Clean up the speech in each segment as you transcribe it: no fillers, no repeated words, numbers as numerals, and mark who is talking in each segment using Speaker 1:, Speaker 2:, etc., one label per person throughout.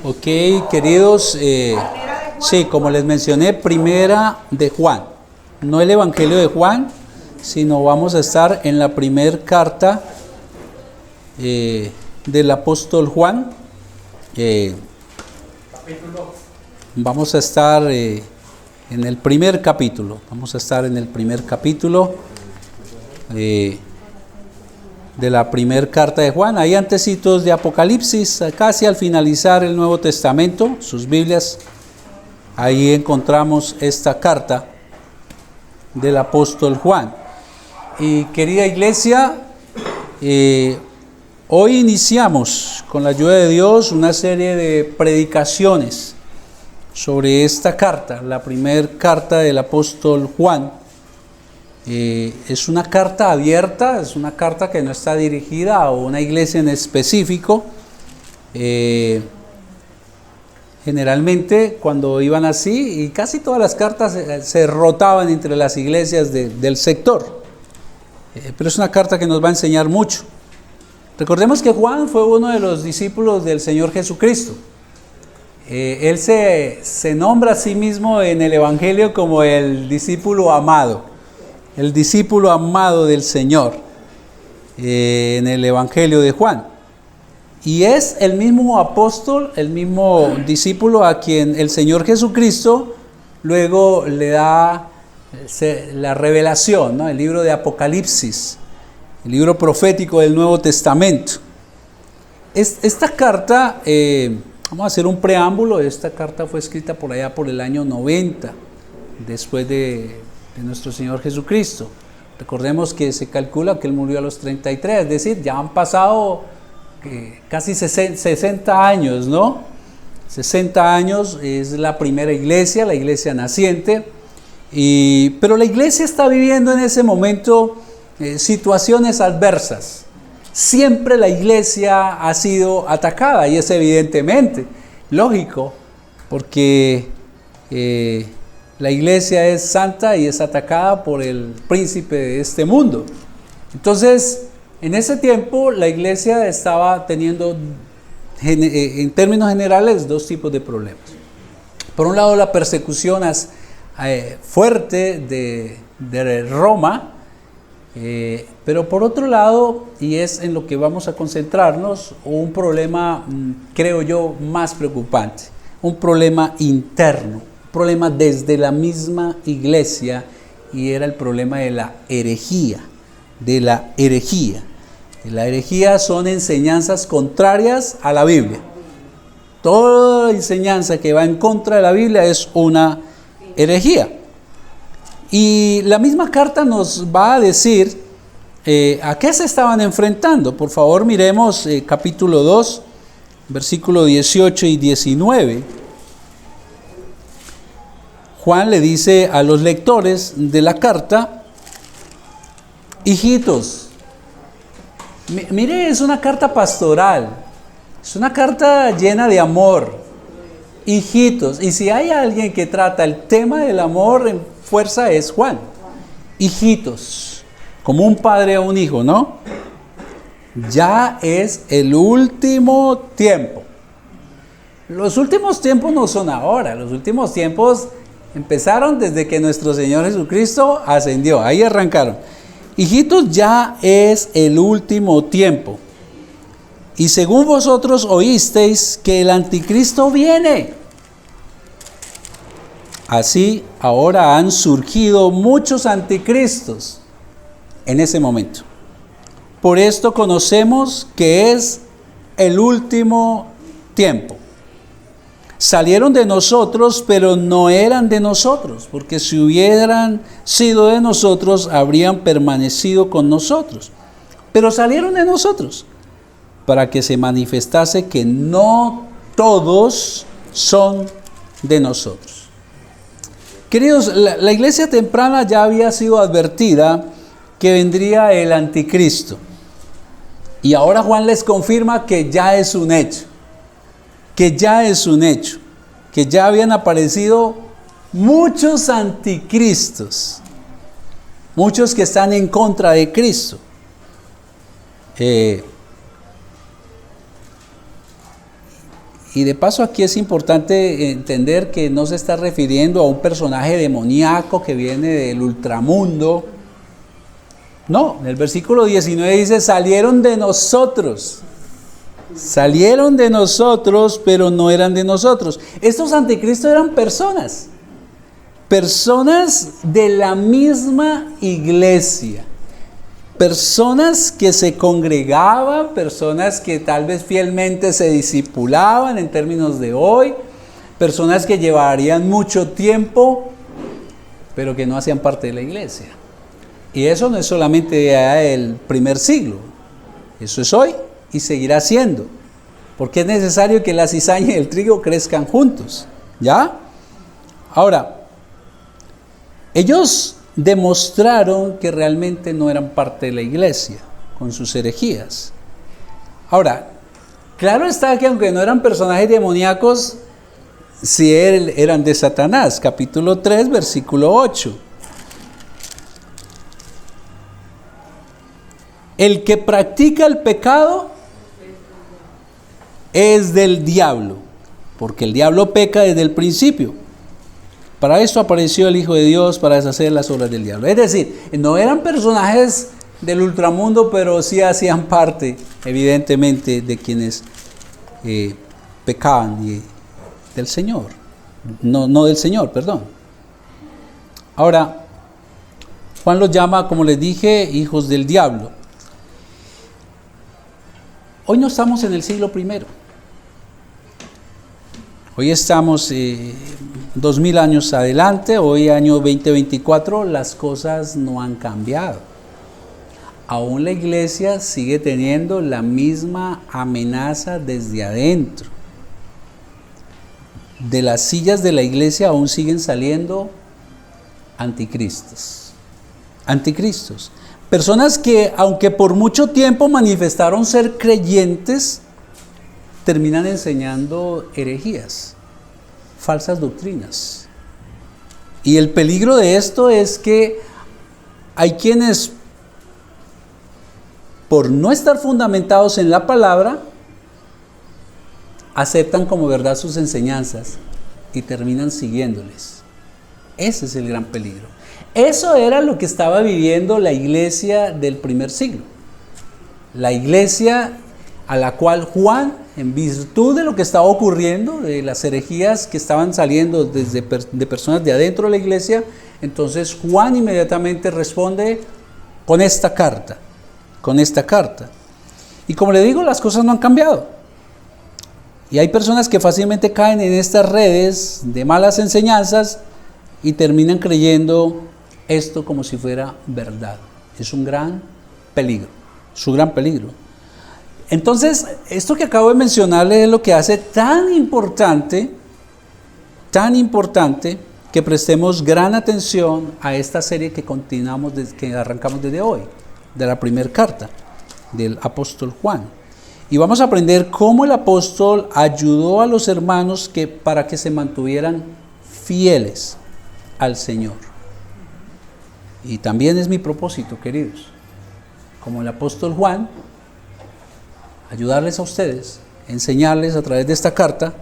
Speaker 1: Ok, queridos, sí, como les mencioné, primera de Juan, no el Evangelio de Juan, sino vamos a estar en la primer carta del apóstol Juan. Vamos a estar en el primer capítulo, de la primera carta de Juan, ahí antecitos de Apocalipsis, casi al finalizar el Nuevo Testamento, sus Biblias, ahí encontramos esta carta del apóstol Juan. Y querida iglesia, hoy iniciamos con la ayuda de Dios una serie de predicaciones sobre esta carta, la primera carta del apóstol Juan. Es una carta abierta, es una carta que no está dirigida a una iglesia en específico. Generalmente cuando iban así, y casi todas las cartas se rotaban entre las iglesias del sector. Pero es una carta que nos va a enseñar mucho. Recordemos que Juan fue uno de los discípulos del Señor Jesucristo. Él se nombra a sí mismo en el Evangelio como el discípulo amado. El discípulo amado del Señor en el Evangelio de Juan. Y es el mismo apóstol, el mismo discípulo a quien el Señor Jesucristo luego le da la revelación, ¿no? El libro de Apocalipsis, el libro profético del Nuevo Testamento. Esta carta, vamos a hacer un preámbulo. Esta carta fue escrita por allá por el año 90, después de nuestro Señor Jesucristo. Recordemos que se calcula que Él murió a los 33, es decir, ya han pasado casi 60 años, ¿no? 60 años es la primera iglesia, la iglesia naciente, pero la iglesia está viviendo en ese momento situaciones adversas. Siempre la iglesia ha sido atacada, y es evidentemente lógico, porque la iglesia es santa y es atacada por el príncipe de este mundo. Entonces, en ese tiempo la iglesia estaba teniendo, en términos generales, dos tipos de problemas. Por un lado, la persecución fuerte de Roma, pero por otro lado, y es en lo que vamos a concentrarnos, un problema, creo yo, más preocupante, un problema interno, problema desde la misma iglesia, y era el problema de la herejía. La herejía son enseñanzas contrarias a la Biblia. Toda enseñanza que va en contra de la Biblia es una herejía. Y la misma carta nos va a decir a qué se estaban enfrentando. Por favor, miremos capítulo 2, versículo 18 y 19. Juan le dice a los lectores de la carta: hijitos, mire, es una carta pastoral, es una carta llena de amor. Hijitos, y si hay alguien que trata el tema del amor en fuerza es Juan. Hijitos, como un padre a un hijo, ¿no? Ya es el último tiempo. Los últimos tiempos no son ahora, los últimos tiempos empezaron desde que nuestro Señor Jesucristo ascendió, ahí arrancaron. Hijitos, ya es el último tiempo. Y según vosotros oísteis que el anticristo viene, así ahora han surgido muchos anticristos en ese momento. Por esto conocemos que es el último tiempo. Salieron de nosotros, pero no eran de nosotros, porque si hubieran sido de nosotros, habrían permanecido con nosotros. Pero salieron de nosotros, para que se manifestase que no todos son de nosotros. Queridos, la iglesia temprana ya había sido advertida que vendría el anticristo. Y ahora Juan les confirma que ya es un hecho. Que ya habían aparecido muchos anticristos, muchos que están en contra de Cristo. Y de paso aquí es importante entender que no se está refiriendo a un personaje demoníaco que viene del ultramundo. No, en el versículo 19 dice, salieron de nosotros, pero no eran de nosotros. Estos anticristos eran personas de la misma iglesia, personas que se congregaban, personas que tal vez fielmente se discipulaban en términos de hoy, personas que llevarían mucho tiempo, pero que no hacían parte de la iglesia. Y eso no es solamente el primer siglo, eso es hoy y seguirá siendo, porque es necesario que la cizaña y el trigo crezcan juntos, ¿ya? Ahora, ellos demostraron que realmente no eran parte de la iglesia con sus herejías. Ahora, claro está que aunque no eran personajes demoníacos, sí eran de Satanás. Capítulo 3, versículo 8. El que practica el pecado es del diablo, porque el diablo peca desde el principio. Para esto apareció el Hijo de Dios, para deshacer las obras del diablo. Es decir, no eran personajes del ultramundo, pero sí hacían parte, evidentemente, de quienes pecaban del Señor. No del Señor, perdón. Ahora, Juan los llama, como les dije, hijos del diablo. Hoy no estamos en el siglo I. Hoy estamos 2000 años adelante, hoy año 2024, las cosas no han cambiado. Aún la iglesia sigue teniendo la misma amenaza desde adentro. De las sillas de la iglesia aún siguen saliendo anticristos. Personas que, aunque por mucho tiempo manifestaron ser creyentes, terminan enseñando herejías, falsas doctrinas. Y el peligro de esto es que hay quienes, por no estar fundamentados en la palabra, aceptan como verdad sus enseñanzas y terminan siguiéndoles. Ese es el gran peligro. Eso era lo que estaba viviendo la iglesia del primer siglo. La iglesia a la cual Juan, en virtud de lo que estaba ocurriendo, de las herejías que estaban saliendo de personas de adentro de la iglesia, entonces Juan inmediatamente responde con esta carta. Y como le digo, las cosas no han cambiado. Y hay personas que fácilmente caen en estas redes de malas enseñanzas y terminan creyendo esto como si fuera verdad. Es un gran peligro, Entonces, esto que acabo de mencionarles es lo que hace tan importante que prestemos gran atención a esta serie que arrancamos desde hoy, de la primera carta del apóstol Juan. Y vamos a aprender cómo el apóstol ayudó a los hermanos para que se mantuvieran fieles al Señor. Y también es mi propósito, queridos, como el apóstol Juan, ayudarles a ustedes, enseñarles a través de esta carta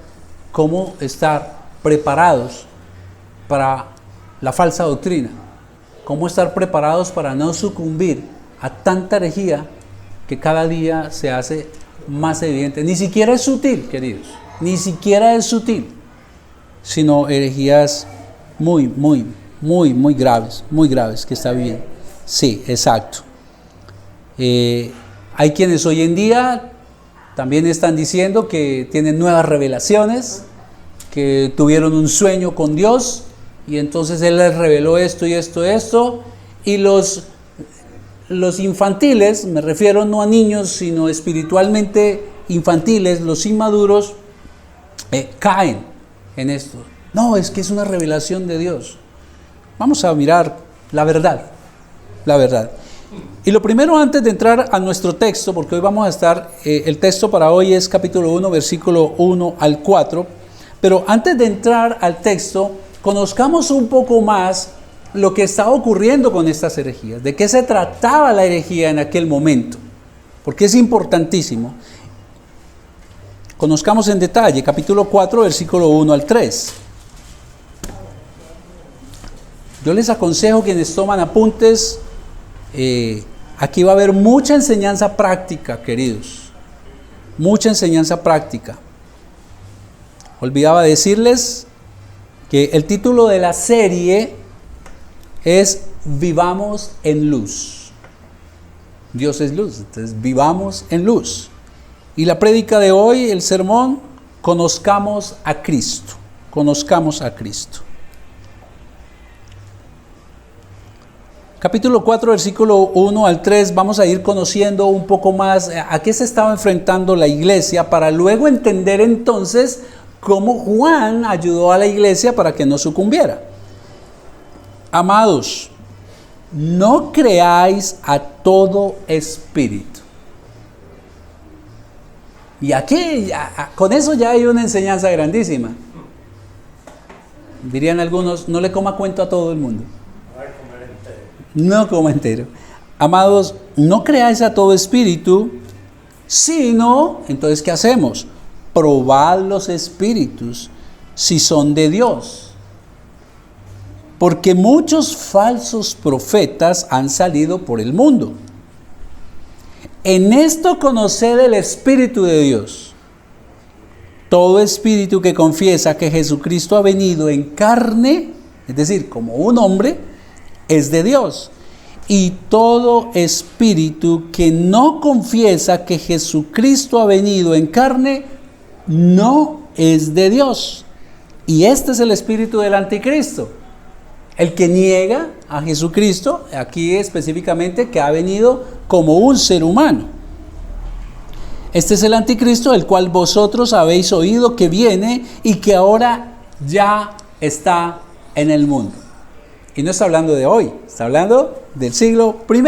Speaker 1: cómo estar preparados para la falsa doctrina, cómo estar preparados para no sucumbir a tanta herejía que cada día se hace más evidente. Ni siquiera es sutil, queridos, sino herejías muy graves que está viviendo. Sí, exacto. Hay quienes hoy en día también están diciendo que tienen nuevas revelaciones, que tuvieron un sueño con Dios y entonces Él les reveló esto y esto, y los infantiles, me refiero no a niños, sino espiritualmente infantiles, los inmaduros, caen en esto. No, es que es una revelación de Dios. Vamos a mirar la verdad. Y lo primero, antes de entrar a nuestro texto, porque hoy vamos a estar, el texto para hoy es capítulo 1, versículo 1 al 4, pero antes de entrar al texto, conozcamos un poco más lo que estaba ocurriendo con estas herejías, de qué se trataba la herejía en aquel momento, porque es importantísimo. conozcamos en detalle, capítulo 4, versículo 1 al 3. Yo les aconsejo quienes toman apuntes, aquí va a haber mucha enseñanza práctica, queridos, mucha enseñanza práctica. Olvidaba decirles que el título de la serie es Vivamos en Luz. Dios es luz, entonces vivamos en luz. Y la prédica de hoy, el sermón, conozcamos a Cristo. Conozcamos a Cristo. Capítulo 4, versículo 1 al 3, vamos a ir conociendo un poco más a qué se estaba enfrentando la iglesia para luego entender entonces cómo Juan ayudó a la iglesia para que no sucumbiera. Amados, no creáis a todo espíritu. Y aquí, con eso ya hay una enseñanza grandísima. Dirían algunos, no le coma cuento a todo el mundo. No coma entero. Amados, no creáis a todo espíritu, sino, entonces, ¿qué hacemos? Probad los espíritus si son de Dios. Porque muchos falsos profetas han salido por el mundo. En esto conoced el Espíritu de Dios. Todo espíritu que confiesa que Jesucristo ha venido en carne, es decir, como un hombre, es de Dios. Y todo espíritu que no confiesa que Jesucristo ha venido en carne, no es de Dios. Y este es el espíritu del anticristo. El que niega a Jesucristo, aquí específicamente que ha venido como un ser humano. Este es el anticristo, el cual vosotros habéis oído que viene y que ahora ya está en el mundo. Y no está hablando de hoy, está hablando del siglo I.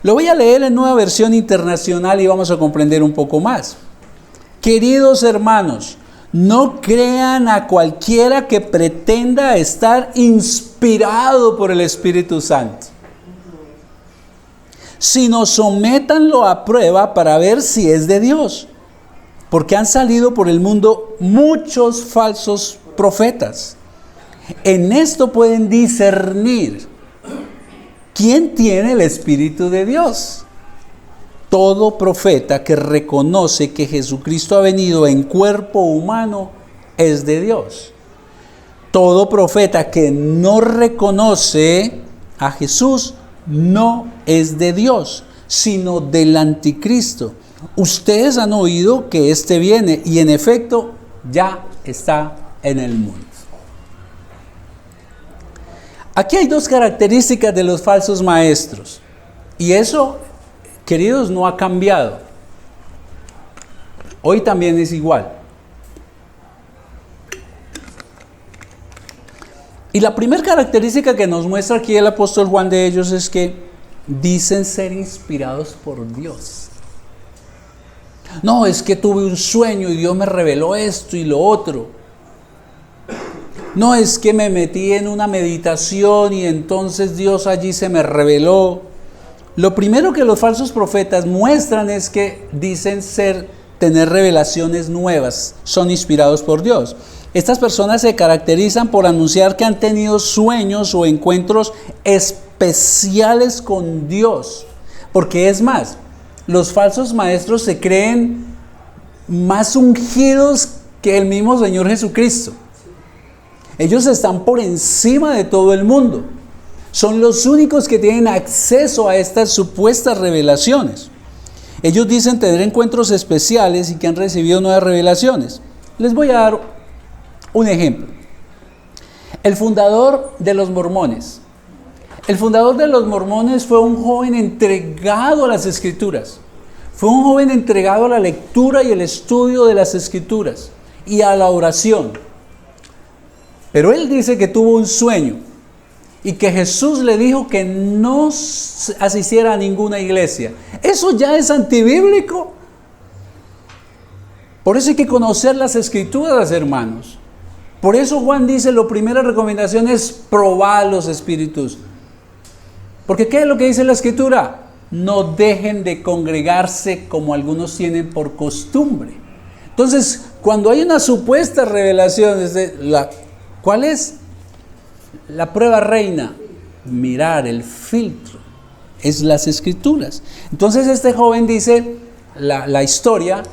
Speaker 1: Lo voy a leer en Nueva Versión Internacional y vamos a comprender un poco más. Queridos hermanos, no crean a cualquiera que pretenda estar inspirado por el Espíritu Santo, sino sométanlo a prueba para ver si es de Dios, porque han salido por el mundo muchos falsos profetas. En esto pueden discernir quién tiene el Espíritu de Dios. Todo profeta que reconoce que Jesucristo ha venido en cuerpo humano es de Dios. Todo profeta que no reconoce a Jesús no es de Dios, sino del anticristo. Ustedes han oído que éste viene y en efecto ya está en el mundo. Aquí hay dos características de los falsos maestros. Y eso, queridos, no ha cambiado. Hoy también es igual. Y la primera característica que nos muestra aquí el apóstol Juan de ellos es que dicen ser inspirados por Dios. No, es que tuve un sueño y Dios me reveló esto y lo otro. No, es que me metí en una meditación y entonces Dios allí se me reveló. Lo primero que los falsos profetas muestran es que dicen tener revelaciones nuevas, son inspirados por Dios. Estas personas se caracterizan por anunciar que han tenido sueños o encuentros especiales con Dios. Porque es más, los falsos maestros se creen más ungidos que el mismo Señor Jesucristo. Ellos están por encima de todo el mundo. Son los únicos que tienen acceso a estas supuestas revelaciones. Ellos dicen tener encuentros especiales y que han recibido nuevas revelaciones. Les voy a dar un ejemplo. El fundador de los mormones. El fundador de los mormones fue un joven entregado a las escrituras. Fue un joven entregado a la lectura y el estudio de las escrituras y a la oración. Pero él dice que tuvo un sueño y que Jesús le dijo que no asistiera a ninguna iglesia. Eso ya es antibíblico. Por eso hay que conocer las escrituras, hermanos. Por eso Juan dice, la primera recomendación es probar los espíritus. Porque ¿qué es lo que dice la escritura? No dejen de congregarse como algunos tienen por costumbre. Entonces, cuando hay una supuesta revelación, ¿cuál es la prueba reina? Mirar el filtro, es las Escrituras. Entonces este joven dice, la historia,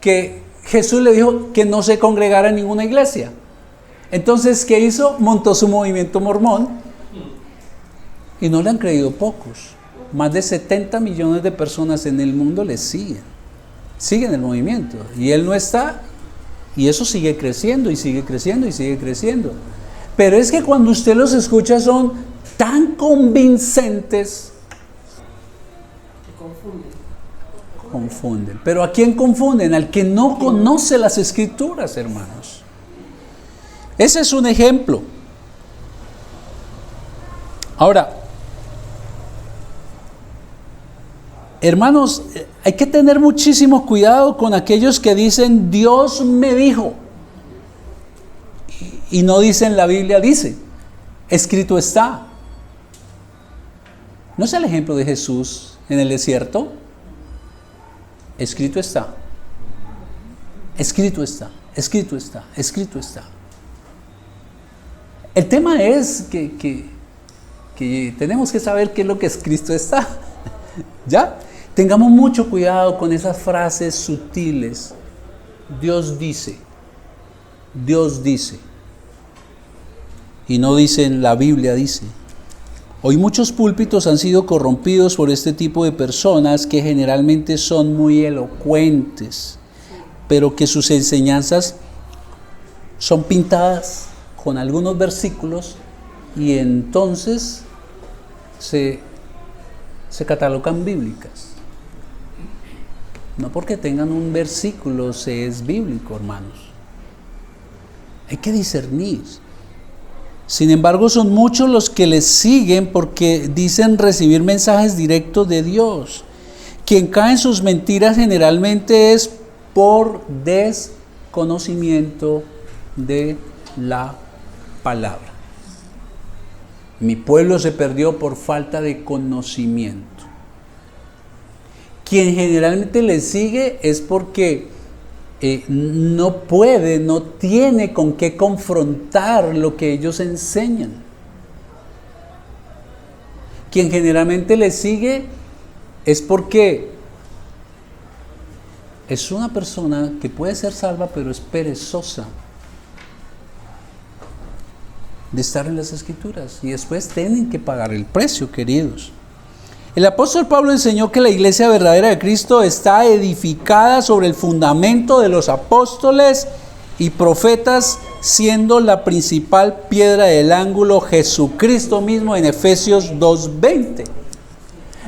Speaker 1: que Jesús le dijo que no se congregara en ninguna iglesia. Entonces, ¿qué hizo? Montó su movimiento mormón y no le han creído pocos. Más de 70 millones de personas en el mundo le siguen el movimiento, y él no está, y eso sigue creciendo y sigue creciendo y sigue creciendo. Pero es que cuando usted los escucha son tan convincentes, confunden. Pero ¿a quién confunden? Al que no conoce las Escrituras, hermanos. Ese es un ejemplo. Ahora, hermanos, hay que tener muchísimo cuidado con aquellos que dicen Dios me dijo, y no dicen la Biblia dice, escrito está. ¿No es el ejemplo de Jesús en el desierto? Escrito está. Escrito está. Escrito está. Escrito está. El tema es que tenemos que saber qué es lo que escrito está. ¿Ya? Tengamos mucho cuidado con esas frases sutiles. Dios dice. Dios dice. Y no dicen la Biblia dice. Hoy muchos púlpitos han sido corrompidos por este tipo de personas que generalmente son muy elocuentes, pero que sus enseñanzas son pintadas con algunos versículos y entonces se catalogan bíblicas. No porque tengan un versículo se es bíblico, hermanos. Hay que discernir. Sin embargo, son muchos los que les siguen porque dicen recibir mensajes directos de Dios. Quien cae en sus mentiras generalmente es por desconocimiento de la palabra. Mi pueblo se perdió por falta de conocimiento. Quien generalmente le sigue es porque no puede, no tiene con qué confrontar lo que ellos enseñan. Quien generalmente le sigue es porque es una persona que puede ser salva, pero es perezosa de estar en las Escrituras, y después tienen que pagar el precio, queridos. El apóstol Pablo enseñó que la iglesia verdadera de Cristo está edificada sobre el fundamento de los apóstoles y profetas, siendo la principal piedra del ángulo Jesucristo mismo en Efesios 2:20.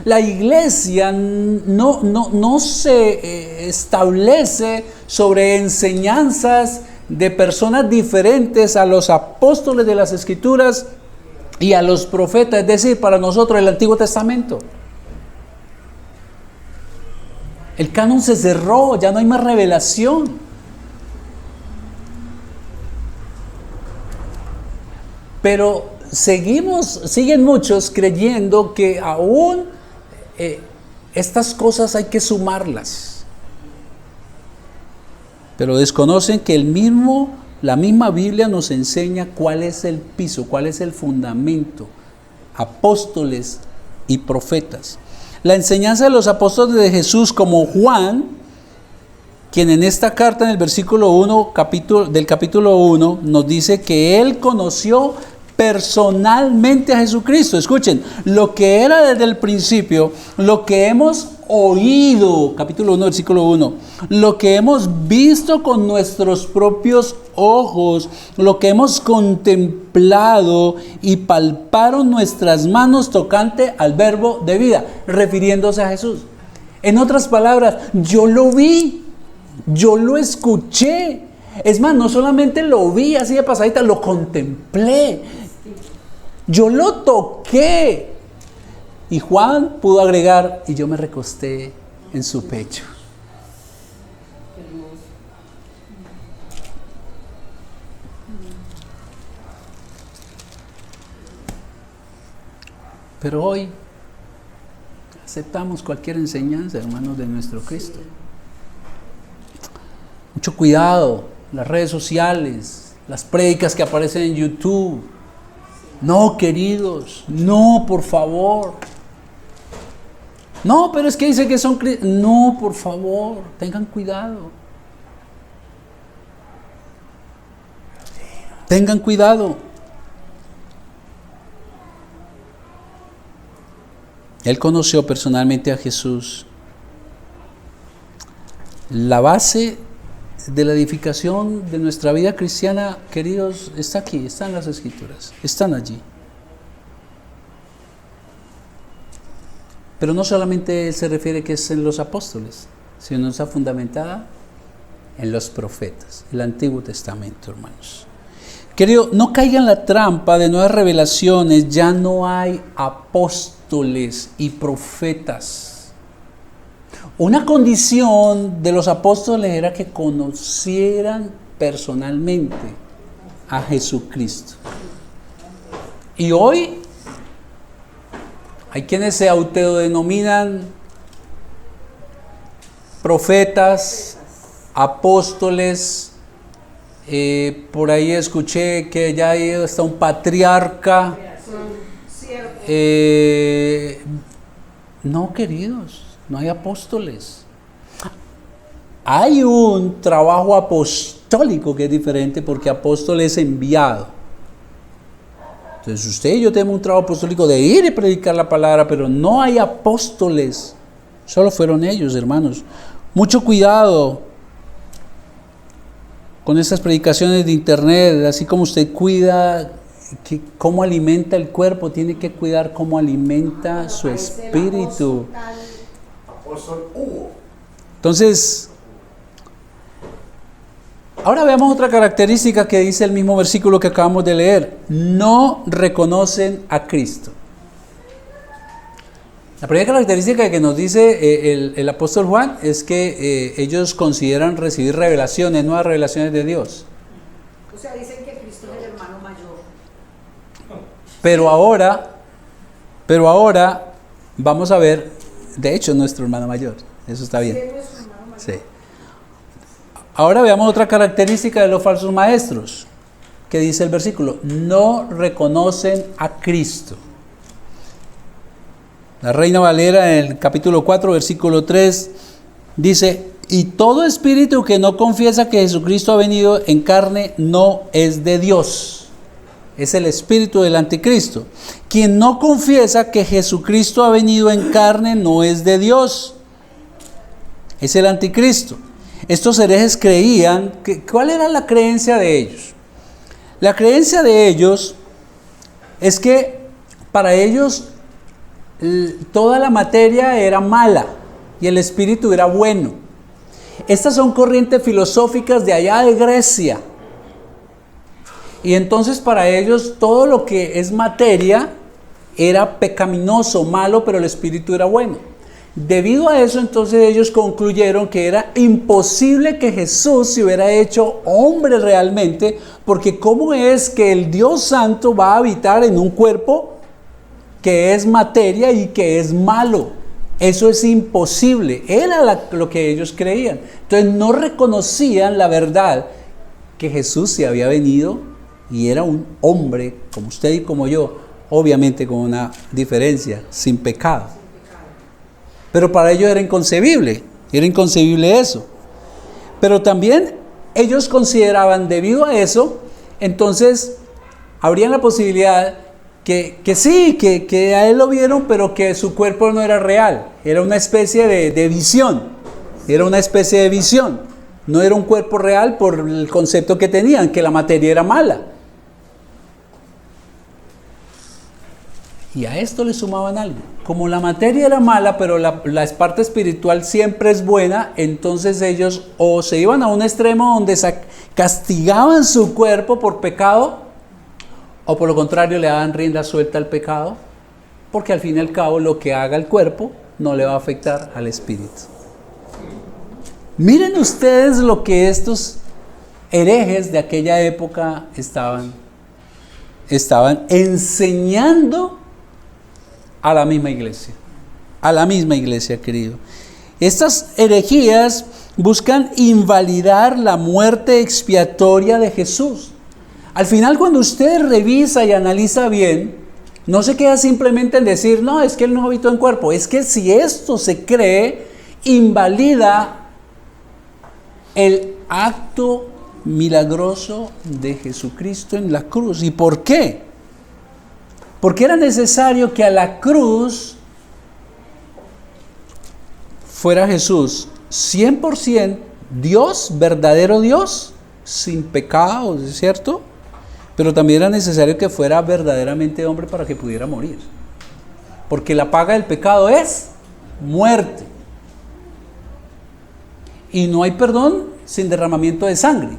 Speaker 1: La iglesia no se establece sobre enseñanzas de personas diferentes a los apóstoles de las Escrituras y a los profetas, es decir, para nosotros el Antiguo Testamento. El canon se cerró, ya no hay más revelación. Pero siguen muchos creyendo que aún estas cosas hay que sumarlas. Pero desconocen que la misma Biblia nos enseña cuál es el piso, cuál es el fundamento, apóstoles y profetas. La enseñanza de los apóstoles de Jesús, como Juan, quien en esta carta, en el versículo 1 del capítulo 1, nos dice que él conoció personalmente a Jesucristo. Escuchen, lo que era desde el principio, lo que hemos oído, capítulo 1, versículo 1, lo que hemos visto con nuestros propios ojos, lo que hemos contemplado y palparon nuestras manos tocante al verbo de vida, refiriéndose a Jesús. En otras palabras, yo lo vi, yo lo escuché. Es más, no solamente lo vi así de pasadita, lo contemplé, yo lo toqué. Y Juan pudo agregar, y yo me recosté en su pecho. Pero hoy aceptamos cualquier enseñanza, hermanos, de nuestro Cristo. Mucho cuidado, las redes sociales, las prédicas que aparecen en YouTube. No, queridos, no, por favor. No, pero es que dice que son cristianos. No, por favor, tengan cuidado. Tengan cuidado. Él conoció personalmente a Jesús. La base de la edificación de nuestra vida cristiana, queridos, está aquí, están las Escrituras, están allí. Pero no solamente se refiere que es en los apóstoles, sino está fundamentada en los profetas, el Antiguo Testamento, hermanos. Querido, no caigan en la trampa de nuevas revelaciones, ya no hay apóstoles y profetas. Una condición de los apóstoles era que conocieran personalmente a Jesucristo. Y hoy hay quienes se autodenominan profetas, apóstoles. Por ahí escuché que ya hay hasta un patriarca. No, queridos. No hay apóstoles. Hay un trabajo apostólico que es diferente, porque apóstol es enviado. Entonces usted y yo tenemos un trabajo apostólico de ir y predicar la palabra, pero no hay apóstoles. Solo fueron ellos, hermanos. Mucho cuidado con estas predicaciones de internet. Así como usted cuida cómo alimenta el cuerpo, tiene que cuidar cómo alimenta su espíritu. Entonces, ahora veamos otra característica que dice el mismo versículo que acabamos de leer. No reconocen a Cristo. La primera característica que nos dice el apóstol Juan es que ellos consideran recibir revelaciones, nuevas revelaciones de Dios.
Speaker 2: O sea, dicen que Cristo es el hermano mayor.
Speaker 1: Pero ahora vamos a ver, de hecho, nuestro hermano mayor. Eso está bien. Sí. Ahora veamos otra característica de los falsos maestros, que dice el versículo: no reconocen a Cristo. La Reina Valera en el capítulo 4, versículo 3, dice: y todo espíritu que no confiesa que Jesucristo ha venido en carne no es de Dios. Es el espíritu del anticristo. Quien no confiesa que Jesucristo ha venido en carne no es de Dios. Es el anticristo. Estos herejes creían ¿cuál era la creencia de ellos? La creencia de ellos es que para ellos toda la materia era mala y el espíritu era bueno. Estas son corrientes filosóficas de allá de Grecia. Y entonces para ellos todo lo que es materia era pecaminoso, malo, pero el espíritu era bueno. Debido a eso, entonces ellos concluyeron que era imposible que Jesús se hubiera hecho hombre realmente, porque ¿cómo es que el Dios Santo va a habitar en un cuerpo que es materia y que es malo? Eso es imposible. Era lo que ellos creían. Entonces no reconocían la verdad que Jesús se había venido y era un hombre como usted y como yo, obviamente con una diferencia, sin pecado. Pero para ellos era inconcebible eso. Pero también ellos consideraban, debido a eso, entonces habría la posibilidad que sí, que a él lo vieron, pero que su cuerpo no era real. Era una especie de visión. Era una especie de visión. No era un cuerpo real por el concepto que tenían, que la materia era mala. Y a esto le sumaban algo. Como la materia era mala, pero la parte espiritual siempre es buena, entonces ellos o se iban a un extremo donde castigaban su cuerpo por pecado, o por lo contrario le daban rienda suelta al pecado, porque al fin y al cabo lo que haga el cuerpo no le va a afectar al espíritu. Miren ustedes lo que estos herejes de aquella época estaban enseñando a la misma iglesia, querido. Estas herejías buscan invalidar la muerte expiatoria de Jesús. Al final, cuando usted revisa y analiza bien, no se queda simplemente en decir, no, es que Él no habitó en cuerpo. Es que si esto se cree, invalida el acto milagroso de Jesucristo en la cruz. ¿Y por qué? Porque era necesario que a la cruz fuera Jesús 100% Dios, verdadero Dios, sin pecado, ¿es cierto? Pero también era necesario que fuera verdaderamente hombre para que pudiera morir. Porque la paga del pecado es muerte. Y no hay perdón sin derramamiento de sangre.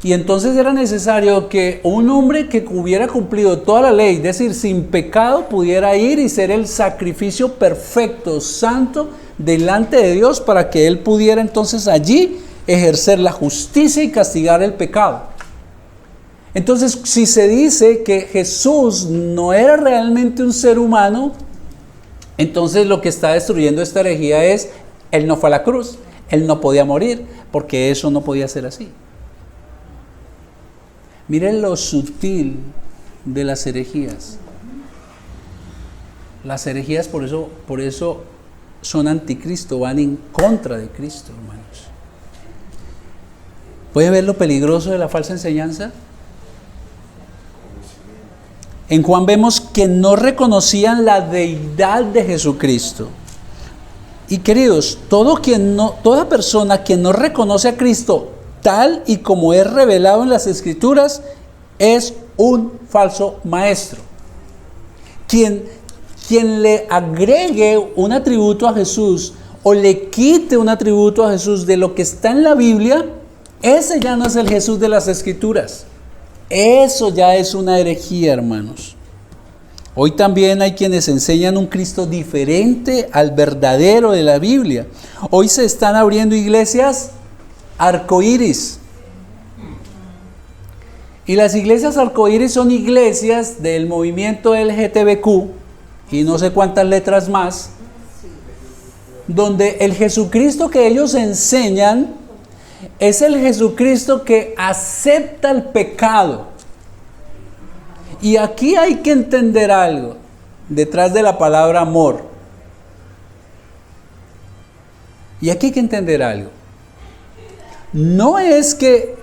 Speaker 1: Y entonces era necesario que un hombre que hubiera cumplido toda la ley, es decir, sin pecado, pudiera ir y ser el sacrificio perfecto, santo, delante de Dios, para que Él pudiera entonces allí ejercer la justicia y castigar el pecado. Entonces, si se dice que Jesús no era realmente un ser humano, entonces lo que está destruyendo esta herejía es, Él no fue a la cruz, Él no podía morir, porque eso no podía ser así. Miren lo sutil de las herejías. Las herejías por eso son anticristo, van en contra de Cristo, hermanos. ¿Puede ver lo peligroso de la falsa enseñanza? En Juan vemos que no reconocían la deidad de Jesucristo. Y queridos, toda persona que no reconoce a Cristo tal y como es revelado en las Escrituras es un falso maestro. Quien le agregue un atributo a Jesús o le quite un atributo a Jesús de lo que está en la Biblia, ese ya no es el Jesús de las Escrituras. Eso ya es una herejía, hermanos. Hoy también hay quienes enseñan un Cristo diferente al verdadero de la Biblia. Hoy se están abriendo iglesias arcoíris. Y las iglesias arcoíris son iglesias del movimiento LGTBQ y no sé cuántas letras más, donde el Jesucristo que ellos enseñan es el Jesucristo que acepta el pecado. Y aquí hay que entender algo detrás de la palabra amor. Y aquí hay que entender algo. No es que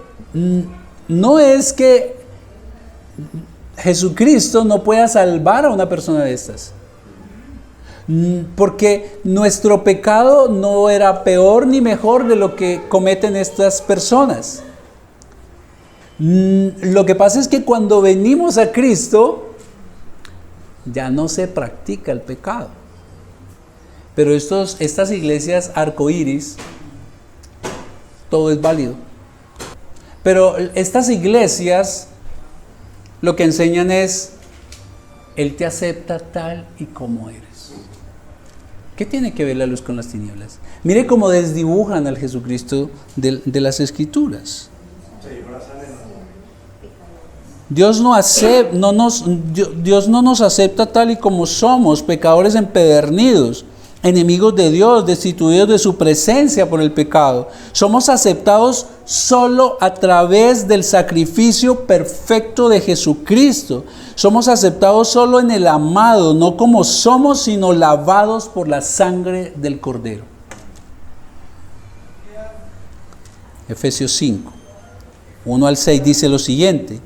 Speaker 1: Jesucristo no pueda salvar a una persona de estas. Porque nuestro pecado no era peor ni mejor de lo que cometen estas personas. Lo que pasa es que cuando venimos a Cristo, ya no se practica el pecado. Pero estas iglesias arcoíris, todo es válido. Pero estas iglesias lo que enseñan es, Él te acepta tal y como eres. ¿Qué tiene que ver la luz con las tinieblas? Mire cómo desdibujan al Jesucristo de las Escrituras. Dios no nos acepta tal y como somos, pecadores empedernidos, enemigos de Dios, destituidos de su presencia por el pecado. Somos aceptados solo a través del sacrificio perfecto de Jesucristo. Somos aceptados solo en el amado, no como somos, sino lavados por la sangre del Cordero. Efesios 5, 1 al 6 dice lo siguiente: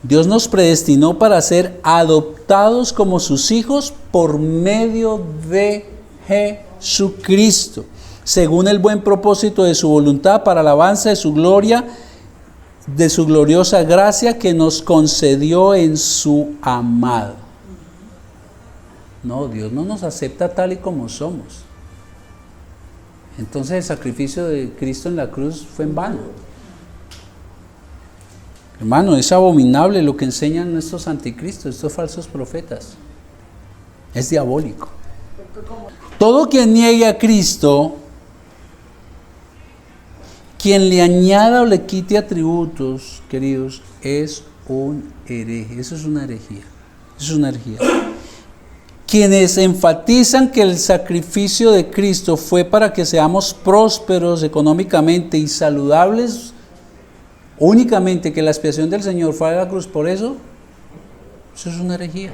Speaker 1: Dios nos predestinó para ser adoptados como sus hijos por medio de Jesucristo, según el buen propósito de su voluntad, para alabanza de su gloria, de su gloriosa gracia que nos concedió en su amado. No, Dios no nos acepta tal y como somos. Entonces el sacrificio de Cristo en la cruz fue en vano. Hermano, es abominable lo que enseñan estos anticristos, estos falsos profetas. Es diabólico. Todo quien niegue a Cristo, quien le añada o le quite atributos, queridos, es un hereje. Eso es una herejía. Eso es una herejía. quienes enfatizan que el sacrificio de Cristo fue para que seamos prósperos económicamente y saludables, únicamente que la expiación del Señor fue a la cruz por eso es una herejía.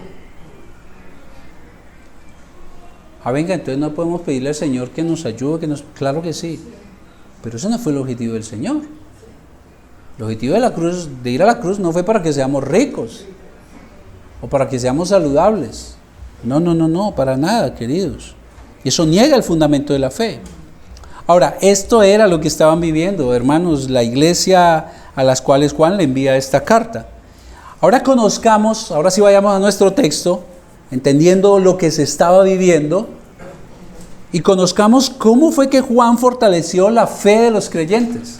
Speaker 1: Venga, entonces no podemos pedirle al Señor que nos ayude, claro que sí, pero ese no fue el objetivo del Señor. El objetivo de la cruz, de ir a la cruz, no fue para que seamos ricos o para que seamos saludables. No, para nada, queridos. Y eso niega el fundamento de la fe. Ahora, esto era lo que estaban viviendo, hermanos, la iglesia a las cuales Juan le envía esta carta. Ahora sí vayamos a nuestro texto, entendiendo lo que se estaba viviendo, y conozcamos cómo fue que Juan fortaleció la fe de los creyentes.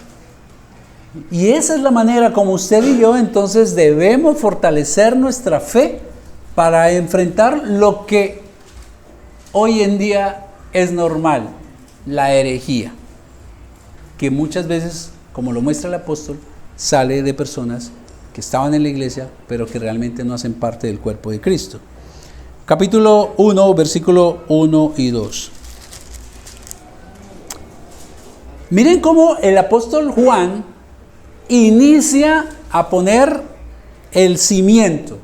Speaker 1: Y esa es la manera como usted y yo entonces debemos fortalecer nuestra fe para enfrentar lo que hoy en día es normal, la herejía, que muchas veces, como lo muestra el apóstol, sale de personas que estaban en la iglesia, pero que realmente no hacen parte del cuerpo de Cristo. Capítulo 1, versículo 1 y 2. Miren cómo el apóstol Juan inicia a poner el cimiento.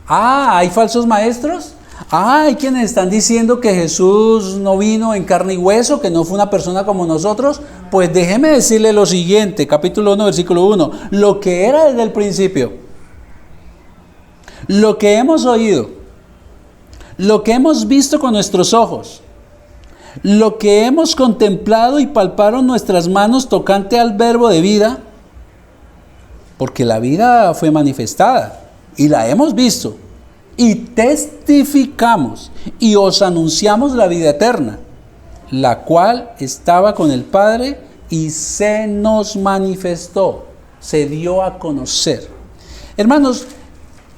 Speaker 1: ¿Hay falsos maestros? Hay quienes están diciendo que Jesús no vino en carne y hueso, que no fue una persona como nosotros. Pues déjeme decirle lo siguiente, capítulo 1, versículo 1. Lo que era desde el principio, lo que hemos oído, lo que hemos visto con nuestros ojos, lo que hemos contemplado y palparon nuestras manos tocante al verbo de vida, porque la vida fue manifestada y la hemos visto y testificamos y os anunciamos la vida eterna, la cual estaba con el Padre y se nos manifestó, se dio a conocer. Hermanos,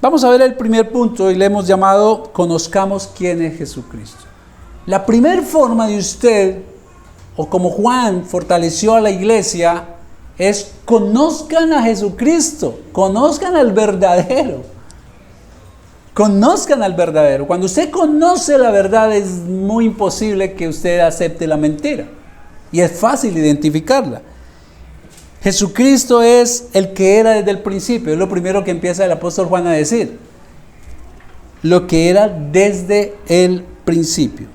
Speaker 1: vamos a ver el primer punto y le hemos llamado conozcamos quién es Jesucristo. La primera forma de usted, o como Juan fortaleció a la iglesia, es conozcan a Jesucristo, conozcan al verdadero. Conozcan al verdadero. Cuando usted conoce la verdad, es muy imposible que usted acepte la mentira. Y es fácil identificarla. Jesucristo es el que era desde el principio. Es lo primero que empieza el apóstol Juan a decir. Lo que era desde el principio.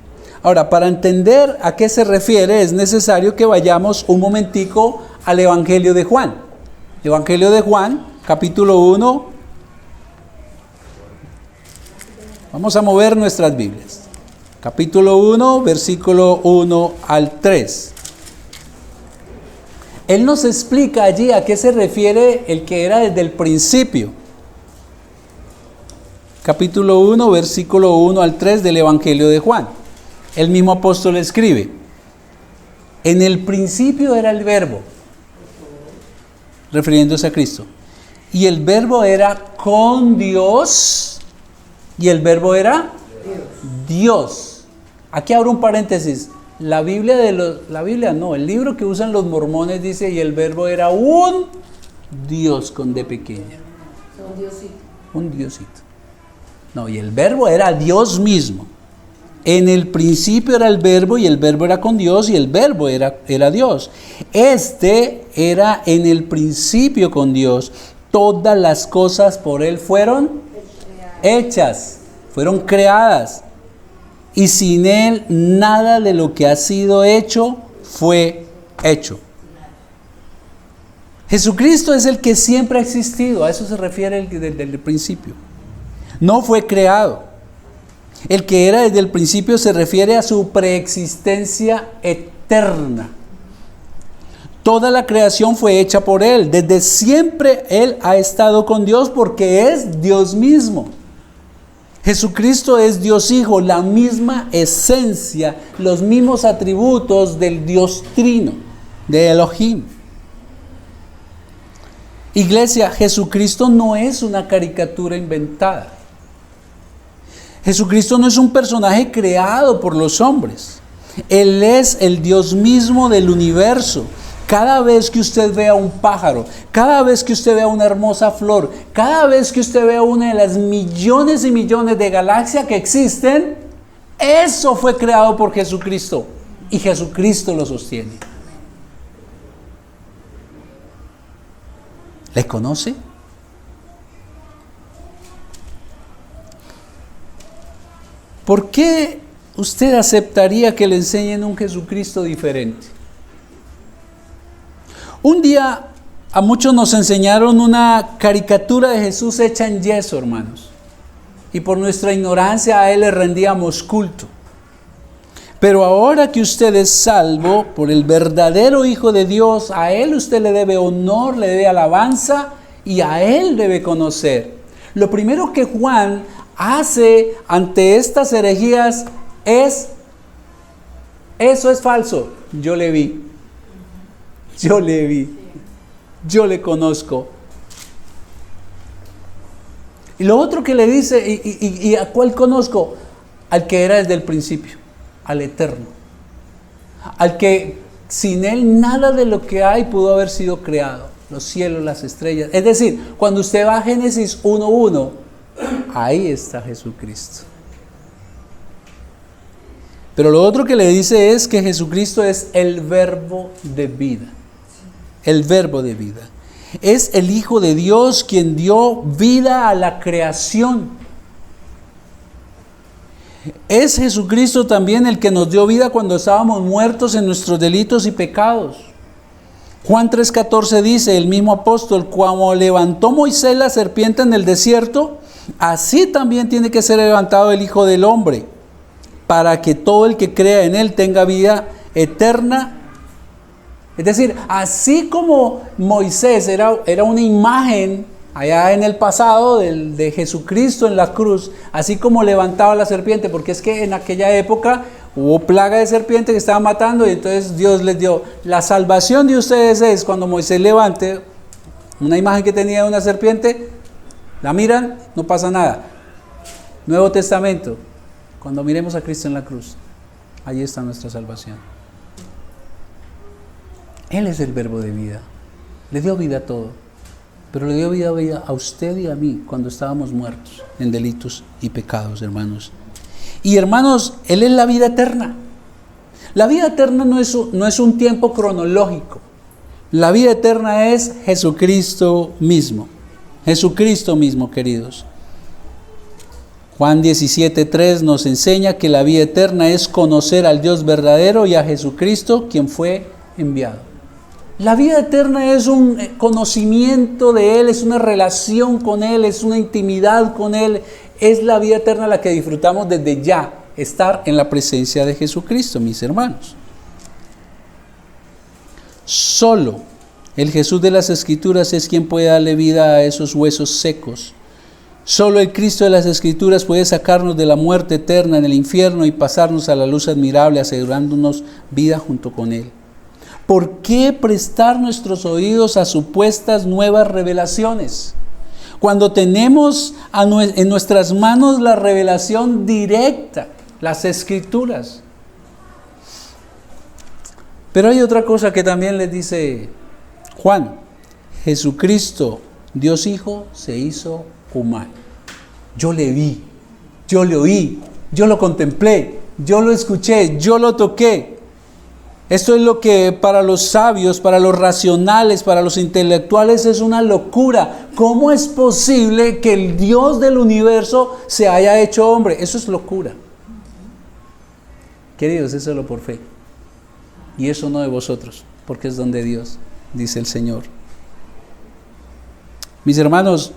Speaker 1: Ahora, para entender a qué se refiere, es necesario que vayamos un momentico al Evangelio de Juan. Evangelio de Juan, capítulo 1. Vamos a mover nuestras Biblias. Capítulo 1, versículo 1 al 3. Él nos explica allí a qué se refiere el que era desde el principio. Capítulo 1, versículo 1 al 3 del Evangelio de Juan. El mismo apóstol escribe: en el principio era el verbo, refiriéndose a Cristo, y el verbo era con Dios, y el verbo era Dios. Aquí abro un paréntesis. El libro que usan los mormones dice, y el verbo era un Dios con D pequeña. Un Diosito. No, y el verbo era Dios mismo. En el principio era el verbo, y el verbo era con Dios, y el verbo era Dios. Este era en el principio con Dios. Todas las cosas por Él fueron hechas, fueron creadas. Y sin Él nada de lo que ha sido hecho fue hecho. Jesucristo es el que siempre ha existido. A eso se refiere desde el principio. No fue creado. El que era desde el principio se refiere a su preexistencia eterna. Toda la creación fue hecha por Él. Desde siempre Él ha estado con Dios porque es Dios mismo. Jesucristo es Dios Hijo, la misma esencia, los mismos atributos del Dios Trino, de Elohim. Iglesia, Jesucristo no es una caricatura inventada. Jesucristo no es un personaje creado por los hombres. Él es el Dios mismo del universo. Cada vez que usted vea un pájaro, cada vez que usted vea una hermosa flor, cada vez que usted vea una de las millones y millones de galaxias que existen, Eso fue creado por Jesucristo y Jesucristo lo sostiene. ¿Le conoce? ¿Por qué usted aceptaría que le enseñen un Jesucristo diferente? Un día a muchos nos enseñaron una caricatura de Jesús hecha en yeso, hermanos. Y por nuestra ignorancia a Él le rendíamos culto. Pero ahora que usted es salvo por el verdadero Hijo de Dios, a Él usted le debe honor, le debe alabanza y a Él debe conocer. Lo primero que Juan hace ante estas herejías es: eso es falso, yo le vi, yo le conozco. Y lo otro que le dice, ¿y a cuál conozco? Al que era desde el principio, al eterno, al que sin Él nada de lo que hay pudo haber sido creado, los cielos, las estrellas. Es decir, cuando usted va a Génesis 1:1, ahí está Jesucristo. Pero lo otro que le dice es que Jesucristo es el verbo de vida. El verbo de vida. Es el Hijo de Dios quien dio vida a la creación. Es Jesucristo también el que nos dio vida cuando estábamos muertos en nuestros delitos y pecados. Juan 3:14 dice, el mismo apóstol: como levantó Moisés la serpiente en el desierto, así también tiene que ser levantado el Hijo del Hombre, para que todo el que crea en Él tenga vida eterna. Es decir, así como Moisés era una imagen allá en el pasado de Jesucristo en la cruz, así como levantaba la serpiente, porque es que en aquella época hubo plaga de serpiente que estaba matando, y entonces Dios les dio: la salvación de ustedes es cuando Moisés levante una imagen que tenía de una serpiente, la miran, no pasa nada. Nuevo Testamento, cuando miremos a Cristo en la cruz, ahí está nuestra salvación. Él es el verbo de vida. Le dio vida a todo, pero le dio vida a usted y a mí cuando estábamos muertos en delitos y pecados, hermanos. Y hermanos, Él es la vida eterna. La vida eterna no es un tiempo cronológico. La vida eterna es Jesucristo mismo. Jesucristo mismo, queridos. Juan 17:3 nos enseña que la vida eterna es conocer al Dios verdadero y a Jesucristo, quien fue enviado. La vida eterna es un conocimiento de Él, es una relación con Él, es una intimidad con Él. Es la vida eterna la que disfrutamos desde ya, estar en la presencia de Jesucristo, mis hermanos. Solo el Jesús de las Escrituras es quien puede darle vida a esos huesos secos. Solo el Cristo de las Escrituras puede sacarnos de la muerte eterna en el infierno y pasarnos a la luz admirable, asegurándonos vida junto con Él. ¿Por qué prestar nuestros oídos a supuestas nuevas revelaciones? Cuando tenemos en nuestras manos la revelación directa, las Escrituras. Pero hay otra cosa que también les dice Juan: Jesucristo, Dios Hijo, se hizo humano. Yo le vi, yo le oí, yo lo contemplé, yo lo escuché, yo lo toqué. Esto es lo que para los sabios, para los racionales, para los intelectuales es una locura. ¿Cómo es posible que el Dios del universo se haya hecho hombre? Eso es locura. Queridos, es solo por fe. Y eso no de vosotros, porque es don de Dios, dice el Señor. Mis hermanos,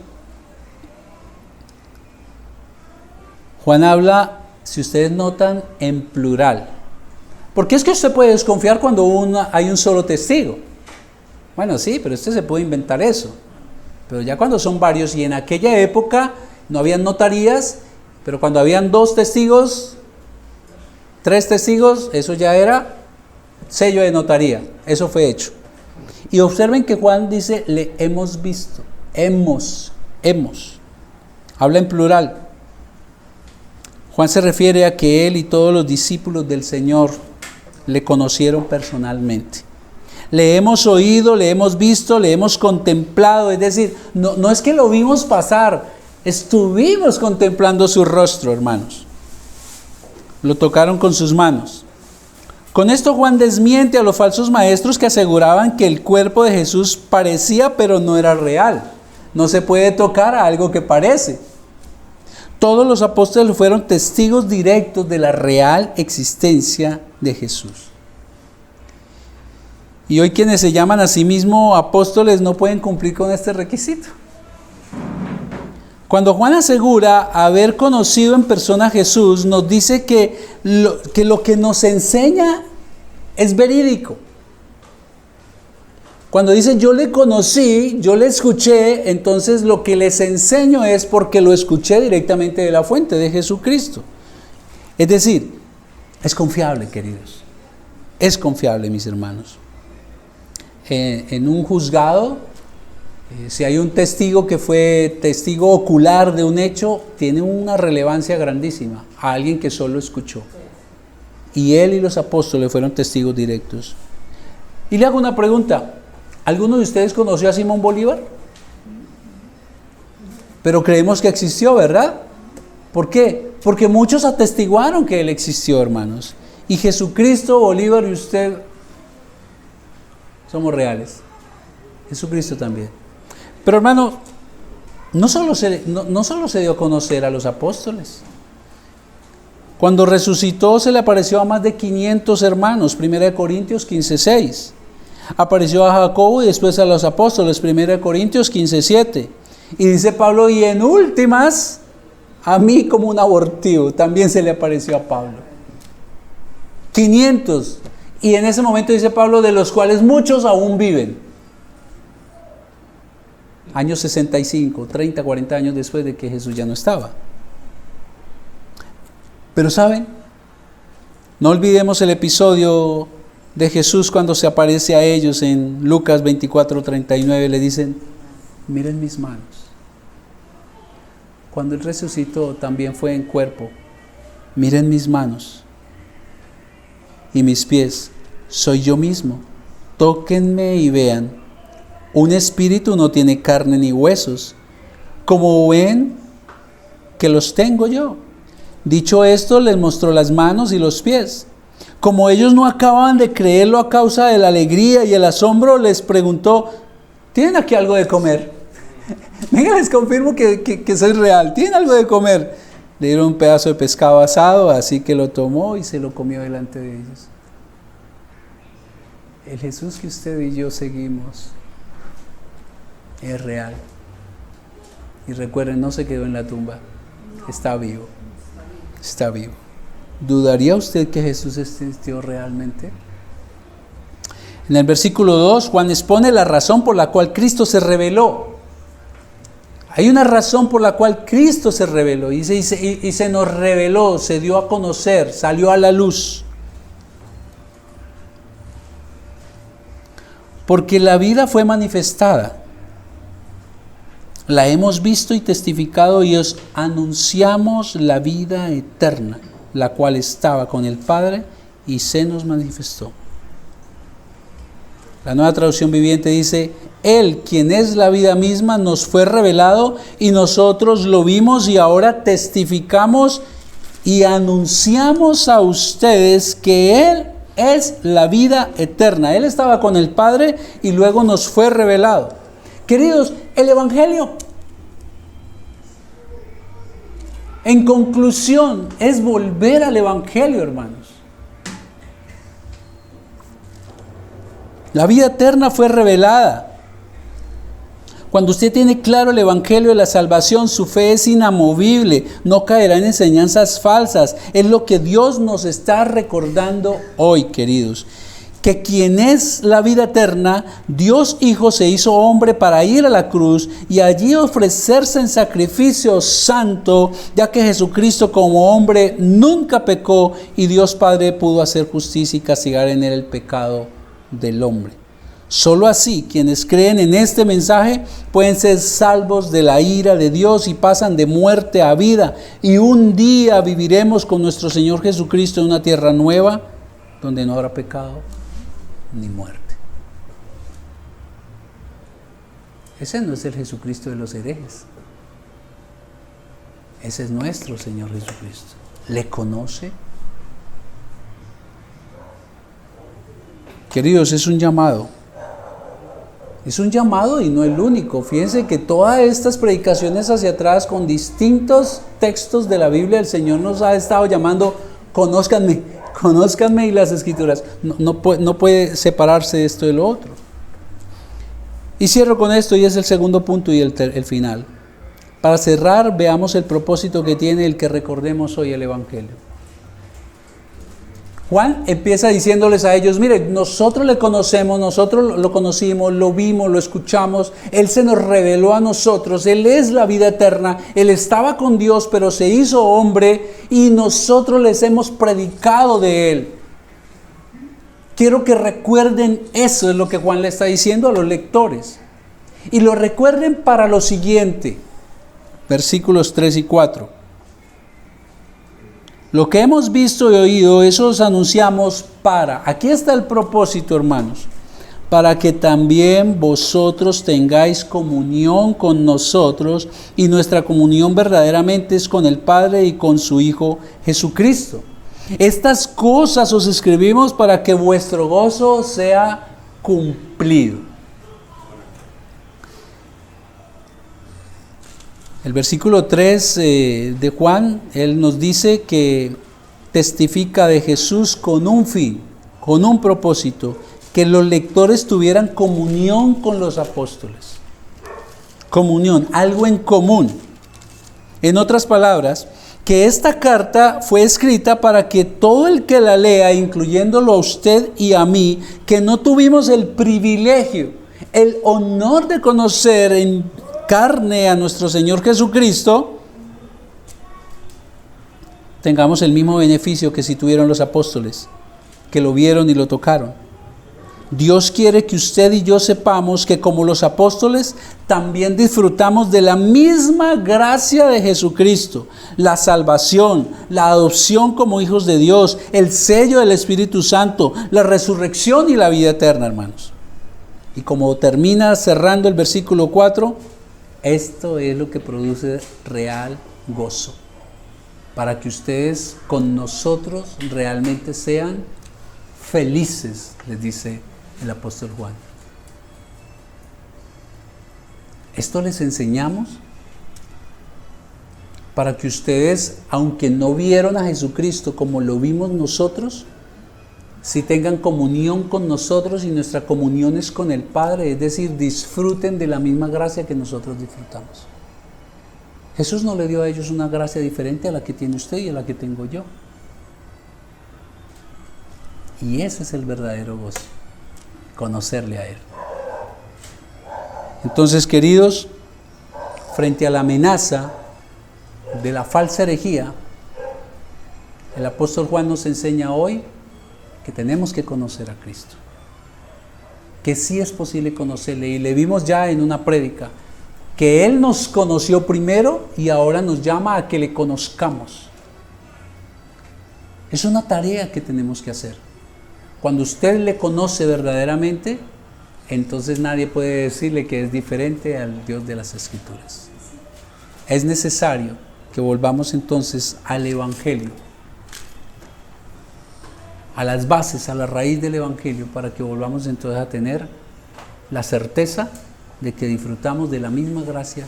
Speaker 1: Juan habla, si ustedes notan, en plural. Porque es que usted puede desconfiar cuando hay un solo testigo. Bueno, sí, pero usted se puede inventar eso. Pero ya cuando son varios, y en aquella época no habían notarías, pero cuando habían 2 testigos, 3 testigos, eso ya era sello de notaría. Eso fue hecho. Y observen que Juan dice: le hemos visto. Hemos. Habla en plural. Juan se refiere a que él y todos los discípulos del Señor le conocieron personalmente. Le hemos oído, le hemos visto, le hemos contemplado. Es decir, no es que lo vimos pasar, estuvimos contemplando su rostro, hermanos. lo tocaron con sus manos. Con esto Juan desmiente a los falsos maestros que aseguraban que el cuerpo de Jesús parecía pero no era real. No se puede tocar a algo que parece. Todos los apóstoles fueron testigos directos de la real existencia de Jesús. Y hoy quienes se llaman a sí mismos apóstoles no pueden cumplir con este requisito. Cuando Juan asegura haber conocido en persona a Jesús, nos dice que lo que nos enseña es verídico. Cuando dice yo le conocí, yo le escuché, entonces lo que les enseño es porque lo escuché directamente de la fuente, de Jesucristo. Es decir, es confiable, queridos. Es confiable, mis hermanos. En un juzgado, si hay un testigo que fue testigo ocular de un hecho, tiene una relevancia grandísima a alguien que solo escuchó. Y él y los apóstoles fueron testigos directos. Y le hago una pregunta. ¿Alguno de ustedes conoció a Simón Bolívar? Pero creemos que existió, ¿verdad? ¿Por qué? Porque muchos atestiguaron que él existió, hermanos. Y Jesucristo, Bolívar y usted somos reales. Jesucristo también. Pero hermano, no solo se dio a conocer a los apóstoles. Cuando resucitó se le apareció a más de 500 hermanos, 1 Corintios 15:6. Apareció a Jacobo y después a los apóstoles, 1 Corintios 15:7. Y dice Pablo, y en últimas, a mí como un abortivo, también se le apareció a Pablo. 500. Y en ese momento dice Pablo, de los cuales muchos aún viven. Años 65, 30, 40 años después de que Jesús ya no estaba. Pero ¿saben? No olvidemos el episodio de Jesús cuando se aparece a ellos en Lucas 24:39. Le dicen, miren mis manos. Cuando Él resucitó también fue en cuerpo. Miren mis manos y mis pies. Soy yo mismo. Tóquenme y vean. Un espíritu no tiene carne ni huesos, como ven que los tengo yo. Dicho esto, les mostró las manos y los pies. Como ellos no acababan de creerlo a causa de la alegría y el asombro, les preguntó, ¿tienen aquí algo de comer? Venga, les confirmo que soy real. ¿Tienen algo de comer? Le dieron un pedazo de pescado asado, así que lo tomó y se lo comió delante de ellos. El Jesús que usted y yo seguimos es real. Y recuerden, no se quedó en la tumba. Está vivo. Está vivo. ¿Dudaría usted que Jesús existió realmente? En el versículo 2, Juan expone la razón por la cual Cristo se reveló. Hay una razón por la cual Cristo se reveló y se nos reveló, se dio a conocer, salió a la luz. Porque la vida fue manifestada. La hemos visto y testificado y os anunciamos la vida eterna, la cual estaba con el Padre y se nos manifestó. La Nueva Traducción Viviente dice, Él, quien es la vida misma, nos fue revelado y nosotros lo vimos y ahora testificamos y anunciamos a ustedes que Él es la vida eterna. Él estaba con el Padre y luego nos fue revelado. Queridos, el Evangelio, en conclusión, es volver al Evangelio, hermanos. La vida eterna fue revelada. Cuando usted tiene claro el Evangelio de la salvación, su fe es inamovible, no caerá en enseñanzas falsas. Es lo que Dios nos está recordando hoy, queridos. Que quien es la vida eterna, Dios Hijo se hizo hombre para ir a la cruz y allí ofrecerse en sacrificio santo, ya que Jesucristo como hombre nunca pecó y Dios Padre pudo hacer justicia y castigar en él el pecado del hombre. Solo así quienes creen en este mensaje pueden ser salvos de la ira de Dios y pasan de muerte a vida, y un día viviremos con nuestro Señor Jesucristo en una tierra nueva donde no habrá pecado ni muerte. Ese no es el Jesucristo de los herejes. Ese es nuestro Señor Jesucristo. ¿Le conoce? Queridos, es un llamado. Es un llamado y no el único. Fíjense que todas estas predicaciones hacia atrás con distintos textos de la Biblia, el Señor nos ha estado llamando, conózcanme y las Escrituras. No puede separarse esto de lo otro. Y cierro con esto y es el segundo punto y el final. Para cerrar, veamos el propósito que tiene el que recordemos hoy el Evangelio. Juan empieza diciéndoles a ellos, miren, nosotros le conocemos, nosotros lo conocimos, lo vimos, lo escuchamos, Él se nos reveló a nosotros, Él es la vida eterna, Él estaba con Dios, pero se hizo hombre y nosotros les hemos predicado de Él. Quiero que recuerden eso, es lo que Juan le está diciendo a los lectores. Y lo recuerden para lo siguiente, versículos 3 y 4. Lo que hemos visto y oído, eso os anunciamos aquí está el propósito, hermanos, para que también vosotros tengáis comunión con nosotros, y nuestra comunión verdaderamente es con el Padre y con su Hijo Jesucristo. Estas cosas os escribimos para que vuestro gozo sea cumplido. El versículo 3 de Juan, él nos dice que testifica de Jesús con un fin, con un propósito, que los lectores tuvieran comunión con los apóstoles. Comunión, algo en común. En otras palabras, que esta carta fue escrita para que todo el que la lea, incluyéndolo a usted y a mí, que no tuvimos el privilegio, el honor de conocer en carne a nuestro Señor Jesucristo, tengamos el mismo beneficio que si tuvieron los apóstoles, que lo vieron y lo tocaron. Dios quiere que usted y yo sepamos que como los apóstoles también disfrutamos de la misma gracia de Jesucristo, la salvación, la adopción como hijos de Dios, el sello del Espíritu Santo, la resurrección y la vida eterna, hermanos. Y como termina cerrando el versículo 4, esto es lo que produce real gozo, para que ustedes con nosotros realmente sean felices, les dice el apóstol Juan. Esto les enseñamos para que ustedes, aunque no vieron a Jesucristo como lo vimos nosotros, si tengan comunión con nosotros, y nuestra comunión es con el Padre, es decir, disfruten de la misma gracia que nosotros disfrutamos. Jesús no le dio a ellos una gracia diferente a la que tiene usted y a la que tengo yo. Y ese es el verdadero gozo, conocerle a Él. Entonces, queridos, frente a la amenaza de la falsa herejía, el apóstol Juan nos enseña hoy que tenemos que conocer a Cristo, que sí es posible conocerle, y le vimos ya en una prédica que Él nos conoció primero y ahora nos llama a que le conozcamos. Es una tarea que tenemos que hacer. Cuando usted le conoce verdaderamente, entonces nadie puede decirle que es diferente al Dios de las Escrituras. Es necesario que volvamos entonces al Evangelio, a las bases, a la raíz del Evangelio, para que volvamos entonces a tener la certeza de que disfrutamos de la misma gracia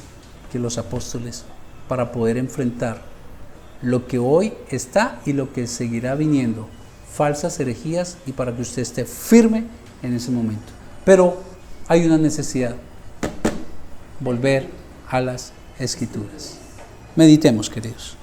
Speaker 1: que los apóstoles, para poder enfrentar lo que hoy está y lo que seguirá viniendo, falsas herejías, y para que usted esté firme en ese momento. Pero hay una necesidad: volver a las Escrituras. Meditemos, queridos.